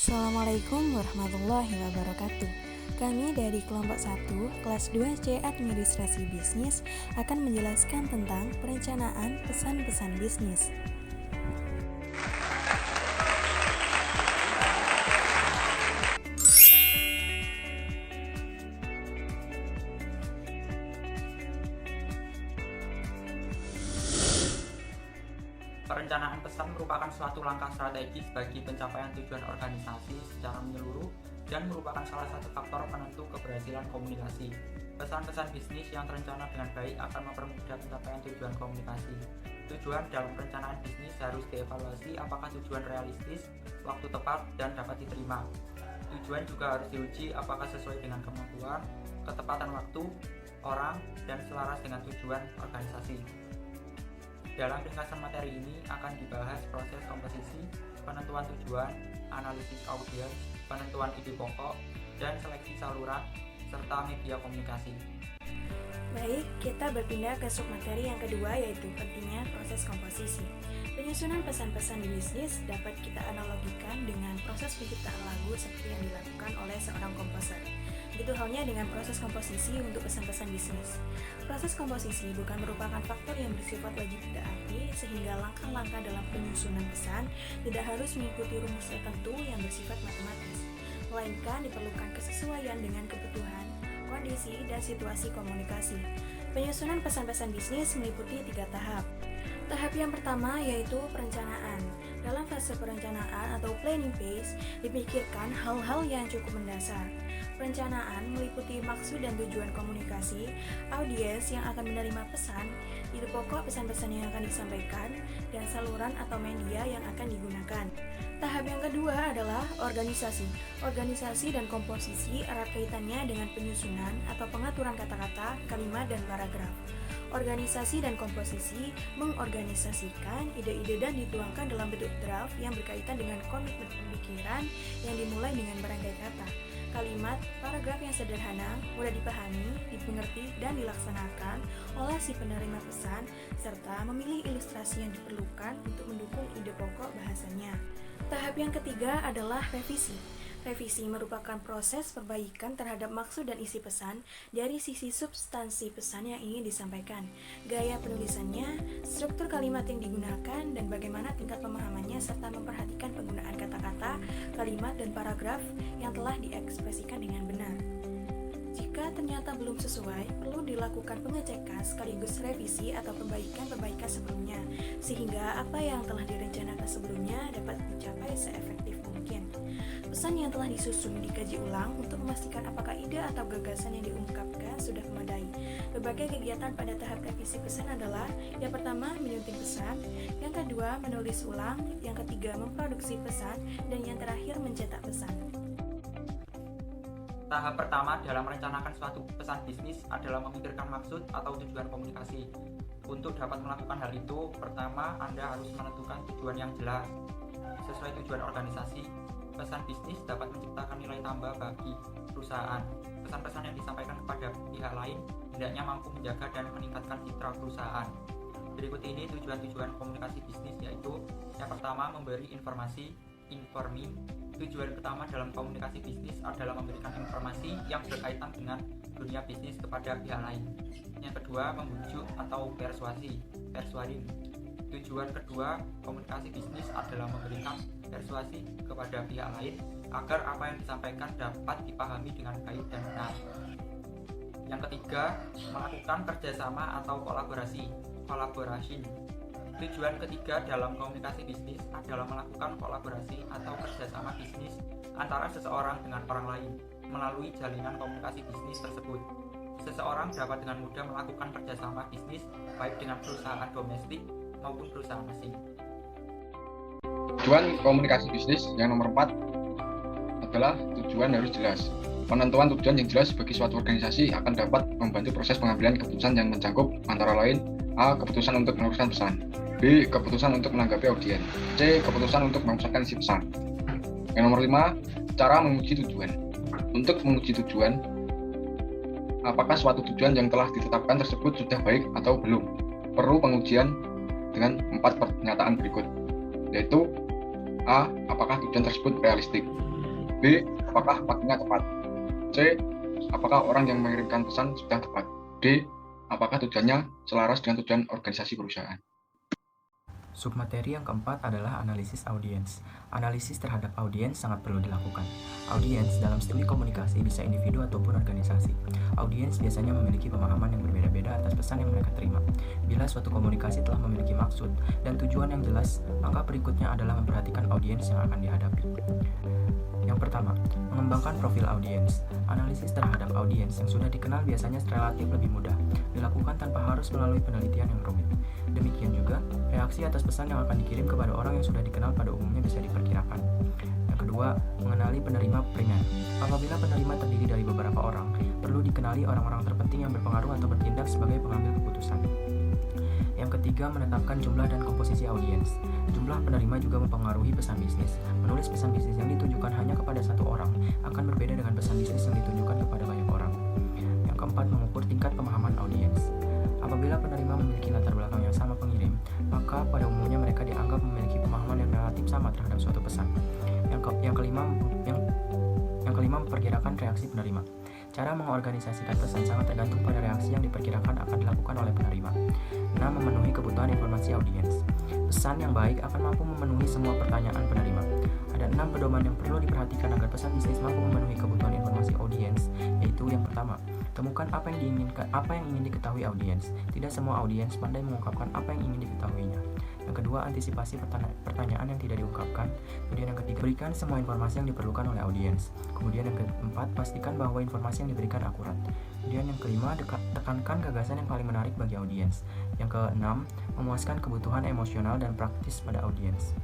Assalamualaikum warahmatullahi wabarakatuh. Kami dari kelompok 1, kelas 2C Administrasi Bisnis akan menjelaskan tentang perencanaan pesan-pesan bisnis. Perencanaan pesan merupakan suatu langkah strategis bagi pencapaian tujuan organisasi secara menyeluruh dan merupakan salah satu faktor penentu keberhasilan komunikasi. Pesan-pesan bisnis yang terencana dengan baik akan mempermudah pencapaian tujuan komunikasi. Tujuan dalam perencanaan bisnis harus dievaluasi apakah tujuan realistis, waktu tepat, dan dapat diterima. Tujuan juga harus diuji apakah sesuai dengan kemampuan, ketepatan waktu, orang, dan selaras dengan tujuan organisasi. Dalam ringkasan materi ini akan dibahas proses komposisi, penentuan tujuan, analisis audiens, penentuan ide pokok, dan seleksi saluran, serta media komunikasi. Baik, kita berpindah ke submateri yang kedua, yaitu pentingnya proses komposisi. Penyusunan pesan-pesan di bisnis dapat kita analogikan dengan proses penciptaan lagu seperti yang dilakukan oleh seorang komposer. Begitu halnya dengan proses komposisi untuk pesan-pesan bisnis. Proses komposisi bukan merupakan faktor yang bersifat wajib berarti, sehingga langkah-langkah dalam penyusunan pesan tidak harus mengikuti rumus tertentu yang bersifat matematis, melainkan diperlukan kesesuaian dengan kebutuhan, kondisi, dan situasi komunikasi. Penyusunan pesan-pesan bisnis meliputi 3 tahap. Tahap yang pertama yaitu perencanaan. Dalam fase perencanaan atau planning phase, dipikirkan hal-hal yang cukup mendasar. Perencanaan meliputi maksud dan tujuan komunikasi, audiens yang akan menerima pesan, ide pokok pesan-pesan yang akan disampaikan, dan saluran atau media yang akan digunakan. Tahap yang kedua adalah organisasi. Organisasi dan komposisi erat kaitannya dengan penyusunan atau pengaturan kata-kata, kalimat, dan paragraf. Organisasi dan komposisi mengorganisasikan ide-ide dan dituangkan dalam bentuk draft yang berkaitan dengan komitmen pemikiran yang dimulai dengan berangkai kata, kalimat, paragraf yang sederhana, mudah dipahami, dimengerti, dan dilaksanakan oleh si penerima pesan, serta memilih ilustrasi yang diperlukan untuk mendukung ide pokok bahasanya. Tahap yang ketiga adalah revisi. Revisi merupakan proses perbaikan terhadap maksud dan isi pesan dari sisi substansi pesan yang ingin disampaikan, gaya penulisannya, struktur kalimat yang digunakan, dan bagaimana tingkat pemahamannya, serta memperhatikan penggunaan kata-kata, kalimat, dan paragraf yang telah diekspresikan dengan benar. Jika ternyata belum sesuai, perlu dilakukan pengecekan sekaligus revisi atau perbaikan sebelumnya, sehingga apa yang telah direncanakan sebelumnya dapat dicapai seefektif mungkin. Pesan yang telah disusun dikaji ulang untuk memastikan apakah ide atau gagasan yang diungkapkan sudah memadai. Berbagai kegiatan pada tahap revisi pesan adalah: yang pertama, menyunting pesan; yang kedua, menulis ulang; yang ketiga, memproduksi pesan; dan yang terakhir, mencetak pesan. Tahap pertama dalam merencanakan suatu pesan bisnis adalah memikirkan maksud atau tujuan komunikasi. Untuk dapat melakukan hal itu, pertama Anda harus menentukan tujuan yang jelas. Sesuai tujuan organisasi, pesan bisnis dapat menciptakan nilai tambah bagi perusahaan. Pesan-pesan yang disampaikan kepada pihak lain hendaknya mampu menjaga dan meningkatkan citra perusahaan. Berikut ini tujuan-tujuan komunikasi bisnis, yaitu yang pertama, memberi informasi, informing. Tujuan pertama dalam komunikasi bisnis adalah memberikan informasi yang berkaitan dengan dunia bisnis kepada pihak lain. Yang kedua, membujuk atau persuasi, persuading. Tujuan kedua komunikasi bisnis adalah memberikan persuasi kepada pihak lain agar apa yang disampaikan dapat dipahami dengan baik dan benar. Yang ketiga, melakukan kerjasama atau kolaborasi, collaboration. Tujuan ketiga dalam komunikasi bisnis adalah melakukan kolaborasi atau kerjasama bisnis antara seseorang dengan orang lain melalui jalinan komunikasi bisnis tersebut. Seseorang dapat dengan mudah melakukan kerjasama bisnis baik dengan perusahaan domestik maupun perusahaan asing. Tujuan komunikasi bisnis yang nomor 4 adalah tujuan harus jelas. Penentuan tujuan yang jelas bagi suatu organisasi akan dapat membantu proses pengambilan keputusan yang mencakup antara lain: A. Keputusan untuk meneruskan pesan; B. Keputusan untuk menanggapi audiens; C. Keputusan untuk memusatkan isi pesan. Yang nomor 5, cara menguji tujuan. Untuk menguji tujuan, apakah suatu tujuan yang telah ditetapkan tersebut sudah baik atau belum, perlu pengujian dengan 4 pernyataan berikut, yaitu A. Apakah tujuan tersebut realistik; B. Apakah waktunya tepat? C. Apakah orang yang mengirimkan pesan sudah tepat? D. Apakah tujuannya selaras dengan tujuan organisasi perusahaan? Submateri yang keempat adalah analisis audiens. Analisis terhadap audiens sangat perlu dilakukan. Audiens dalam studi komunikasi bisa individu ataupun organisasi. Audiens biasanya memiliki pemahaman yang berbeda-beda atas pesan yang mereka terima. Bila suatu komunikasi telah memiliki maksud dan tujuan yang jelas, maka berikutnya adalah memperhatikan audiens yang akan dihadapi. Yang pertama, mengembangkan profil audiens. Analisis terhadap audiens yang sudah dikenal biasanya relatif lebih mudah, dilakukan tanpa harus melalui penelitian yang rumit. Demikian juga, reaksi atas pesan yang akan dikirim kepada orang yang sudah dikenal pada umumnya bisa diperkirakan. Yang kedua, mengenali penerima primer. Apabila penerima terdiri dari beberapa orang, perlu dikenali orang-orang terpenting yang berpengaruh atau bertindak sebagai pengambil keputusan. Yang ketiga, menetapkan jumlah dan komposisi audiens. Jumlah penerima juga mempengaruhi pesan bisnis. Menulis pesan bisnis yang ditujukan hanya kepada satu orang akan berbeda dengan pesan bisnis yang ditujukan kepada banyak orang. Yang keempat, mengukur tingkat pemahaman audiens. Apabila penerima memiliki latar belakang yang sama pengirim, maka pada umumnya mereka dianggap memiliki pemahaman yang relatif sama terhadap suatu pesan. Yang kelima, memperkirakan reaksi penerima. Cara mengorganisasikan pesan sangat tergantung pada reaksi yang diperkirakan akan dilakukan oleh penerima. 6. Memenuhi kebutuhan informasi audiens. Pesan yang baik akan mampu memenuhi semua pertanyaan penerima. Ada 6 pedoman yang perlu diperhatikan agar pesan bisnis mampu memenuhi kebutuhan informasi audiens, yaitu yang pertama, temukan apa yang ingin diketahui audiens. Tidak semua audiens pandai mengungkapkan apa yang ingin diketahuinya. Yang kedua, antisipasi pertanyaan yang tidak diungkapkan. Kemudian yang ketiga, berikan semua informasi yang diperlukan oleh audiens. Kemudian yang keempat, pastikan bahwa informasi yang diberikan akurat. Kemudian yang kelima, tekankan gagasan yang paling menarik bagi audiens. Yang keenam, memuaskan kebutuhan emosional dan praktis pada audiens.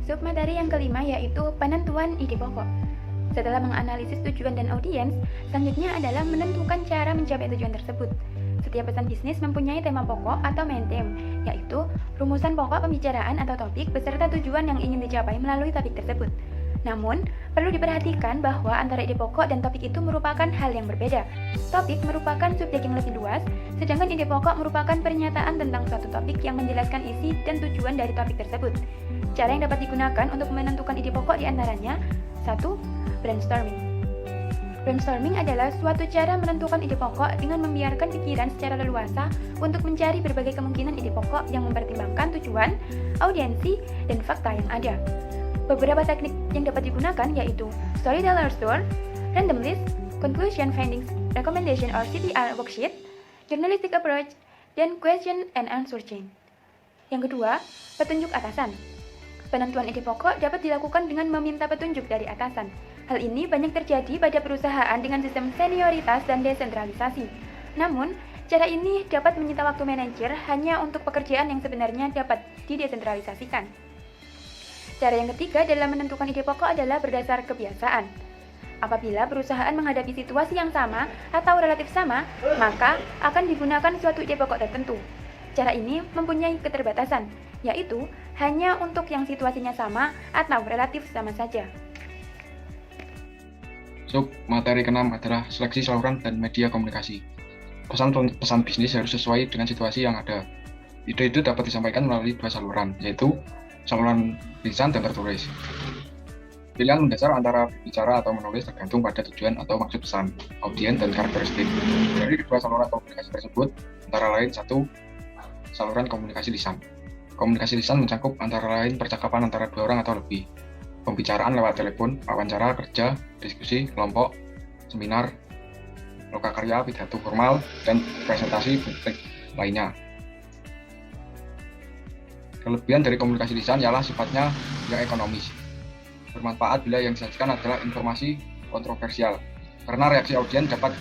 Submateri yang kelima yaitu penentuan ide pokok. Setelah menganalisis tujuan dan audiens, selanjutnya adalah menentukan cara mencapai tujuan tersebut. Setiap pesan bisnis mempunyai tema pokok atau main theme, yaitu rumusan pokok pembicaraan atau topik beserta tujuan yang ingin dicapai melalui topik tersebut. Namun, perlu diperhatikan bahwa antara ide pokok dan topik itu merupakan hal yang berbeda. Topik merupakan subjek yang lebih luas, sedangkan ide pokok merupakan pernyataan tentang suatu topik yang menjelaskan isi dan tujuan dari topik tersebut. Cara yang dapat digunakan untuk menentukan ide pokok diantaranya 1. Brainstorming. Brainstorming adalah suatu cara menentukan ide pokok dengan membiarkan pikiran secara leluasa untuk mencari berbagai kemungkinan ide pokok yang mempertimbangkan tujuan, audiensi, dan fakta yang ada. Beberapa teknik yang dapat digunakan yaitu Storyteller's Door, Random List, Conclusion Findings, Recommendation or CTR Worksheet, Journalistic Approach, dan Question and Answer Chain. Yang kedua, petunjuk atasan. Penentuan ide pokok dapat dilakukan dengan meminta petunjuk dari atasan. Hal ini banyak terjadi pada perusahaan dengan sistem senioritas dan desentralisasi. Namun, cara ini dapat menyita waktu manajer hanya untuk pekerjaan yang sebenarnya dapat didesentralisasikan. Cara yang ketiga dalam menentukan ide pokok adalah berdasar kebiasaan. Apabila perusahaan menghadapi situasi yang sama atau relatif sama, maka akan digunakan suatu ide pokok tertentu. Cara ini mempunyai keterbatasan, yaitu hanya untuk yang situasinya sama atau relatif sama saja. Materi ke-6 adalah seleksi saluran dan media komunikasi. Pesan bisnis harus sesuai dengan situasi yang ada. Ide itu dapat disampaikan melalui 2 saluran, yaitu saluran lisan dan tertulis. Pilihan mendasar antara bicara atau menulis tergantung pada tujuan atau maksud pesan, audiens, dan karakteristik. Dari kedua saluran komunikasi tersebut, antara lain 1. Saluran komunikasi lisan. Komunikasi lisan mencakup antara lain percakapan antara 2 orang atau lebih, pembicaraan lewat telepon, wawancara kerja, diskusi, kelompok, seminar, lokakarya, pidato formal, dan presentasi publik lainnya. Kelebihan dari komunikasi lisan ialah sifatnya yang ekonomis. Bermanfaat bila yang disajikan adalah informasi kontroversial, karena reaksi audiens dapat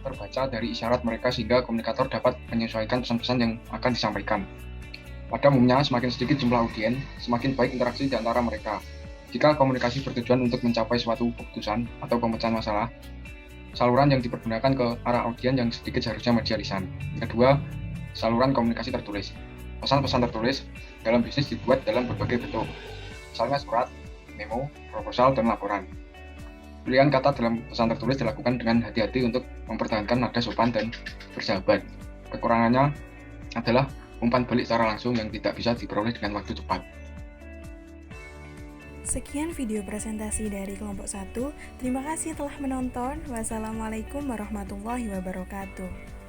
terbaca dari isyarat mereka sehingga komunikator dapat menyesuaikan pesan-pesan yang akan disampaikan. Pada umumnya, semakin sedikit jumlah audiens, semakin baik interaksi di antara mereka. Jika komunikasi bertujuan untuk mencapai suatu keputusan atau pemecahan masalah, saluran yang dipergunakan ke arah audiens yang sedikit seharusnya media lisan. Kedua, saluran komunikasi tertulis. Pesan-pesan tertulis dalam bisnis dibuat dalam berbagai bentuk, misalnya surat, memo, proposal, dan laporan. Pilihan kata dalam pesan tertulis dilakukan dengan hati-hati untuk mempertahankan nada sopan dan bersahabat. Kekurangannya adalah umpan balik secara langsung yang tidak bisa diperoleh dengan waktu cepat. Sekian video presentasi dari kelompok 1. Terima kasih telah menonton. Wassalamualaikum warahmatullahi wabarakatuh.